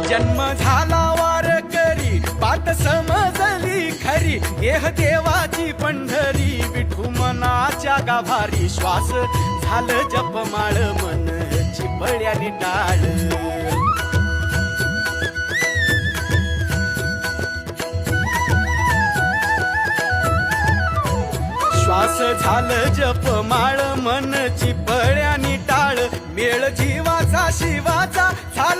जन्म झाला वारकरी पात समजली खरी देह देवाची पंढरी विठू मनाच्या गाभारी श्वास झालं जपमाळ मन चिपळ्याने टाळ श्वास झालं जपमाळ मन चिपळ्याने टाळ मेळ जीवाचा शिवाचा झाला